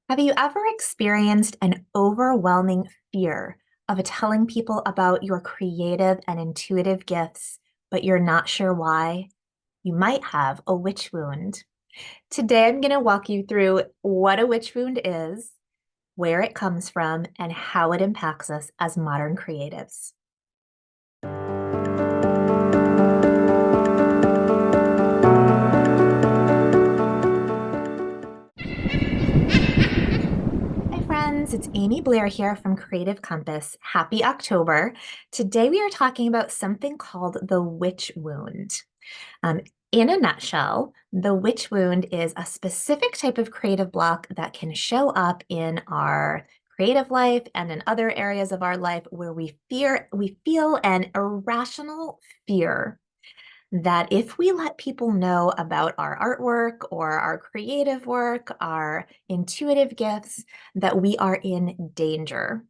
Have you ever experienced an overwhelming fear of telling people about your creative and intuitive gifts, but you're not sure why? You might have a witch wound. Today, I'm going to walk you through what a witch wound is, where it comes from, and how it impacts us as modern creatives. Hi, friends. It's Amy Blair here from Creative Compass. Happy October. Today, we are talking about something called the witch wound. Um, in a nutshell, the witch wound is a specific type of creative block that can show up in our creative life and in other areas of our life where we feel an irrational fear that if we let people know about our artwork or our creative work, our intuitive gifts, that we are in danger.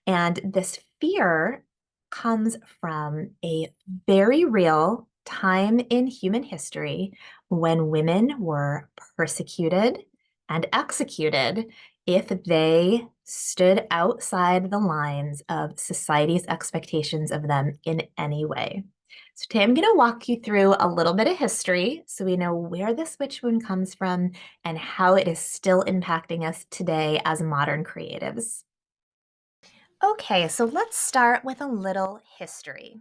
And this fear comes from a very real time in human history when women were persecuted and executed if they stood outside the lines of society's expectations of them in any way. So today I'm going to walk you through a little bit of history so we know where this witch wound comes from and how it is still impacting us today as modern creatives. Okay, so let's start with a little history.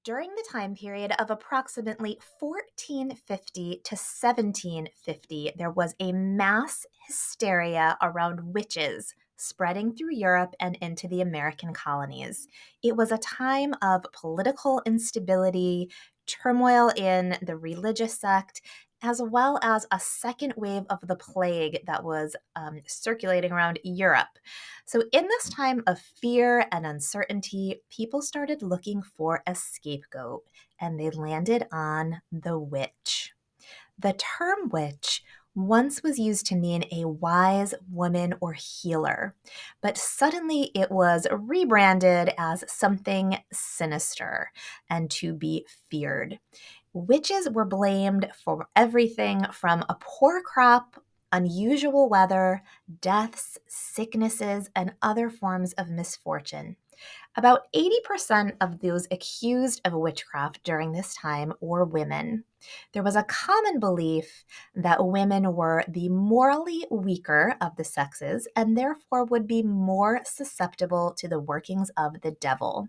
During the time period of approximately 1450 to 1750, there was a mass hysteria around witches spreading through Europe and into the American colonies. It was a time of political instability, turmoil in the religious sect, as well as a second wave of the plague that was circulating around Europe. So, in this time of fear and uncertainty, people started looking for a scapegoat and they landed on the witch. The term witch once was used to mean a wise woman or healer, but suddenly it was rebranded as something sinister and to be feared. Witches were blamed for everything from a poor crop, unusual weather, deaths, sicknesses, and other forms of misfortune. About 80% of those accused of witchcraft during this time were women. There was a common belief that women were the morally weaker of the sexes and therefore would be more susceptible to the workings of the devil.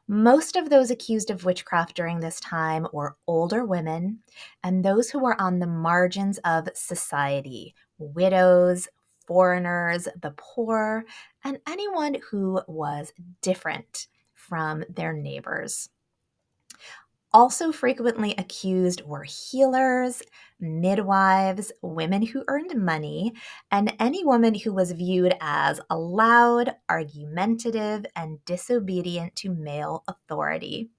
Most of those accused of witchcraft during this time were older women and those who were on the margins of society, widows, foreigners, the poor, and anyone who was different from their neighbors. Also frequently accused were healers, midwives, women who earned money, and any woman who was viewed as loud, argumentative, and disobedient to male authority.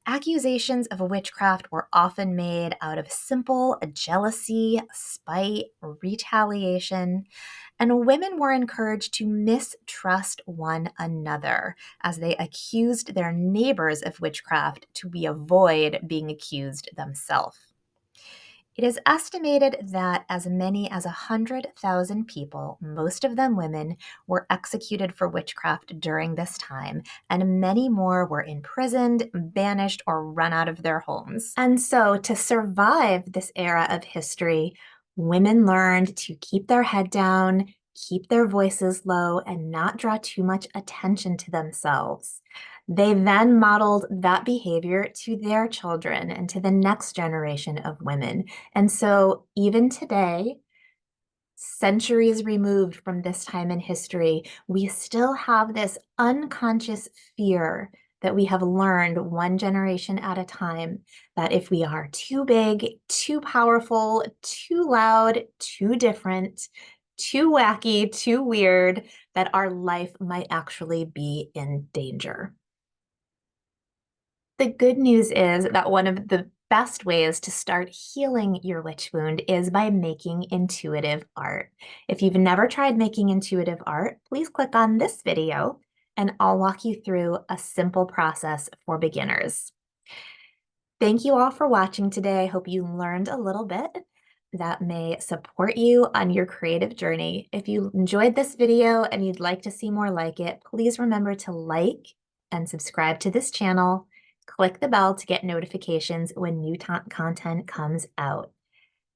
Accusations of witchcraft were often made out of simple jealousy, spite, retaliation, and women were encouraged to mistrust one another as they accused their neighbors of witchcraft to avoid being accused themselves. It is estimated that as many as 100,000 people, most of them women, were executed for witchcraft during this time, and many more were imprisoned, banished, or run out of their homes. And so, to survive this era of history, women learned to keep their head down, keep their voices low, and not draw too much attention to themselves. They then modeled that behavior to their children and to the next generation of women. And so, even today, centuries removed from this time in history, we still have this unconscious fear that we have learned one generation at a time that if we are too big, too powerful, too loud, too different, too wacky, too weird, that our life might actually be in danger. The good news is that one of the best ways to start healing your witch wound is by making intuitive art. If you've never tried making intuitive art, please click on this video and I'll walk you through a simple process for beginners. Thank you all for watching today. I hope you learned a little bit. that may support you on your creative journey. If you enjoyed this video and you'd like to see more like it, please remember to like and subscribe to this channel. Click the bell to get notifications when new content comes out.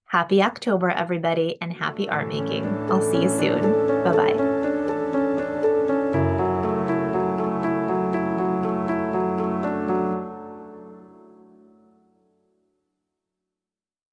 Happy October, everybody, and happy art making. I'll see you soon. Bye-bye.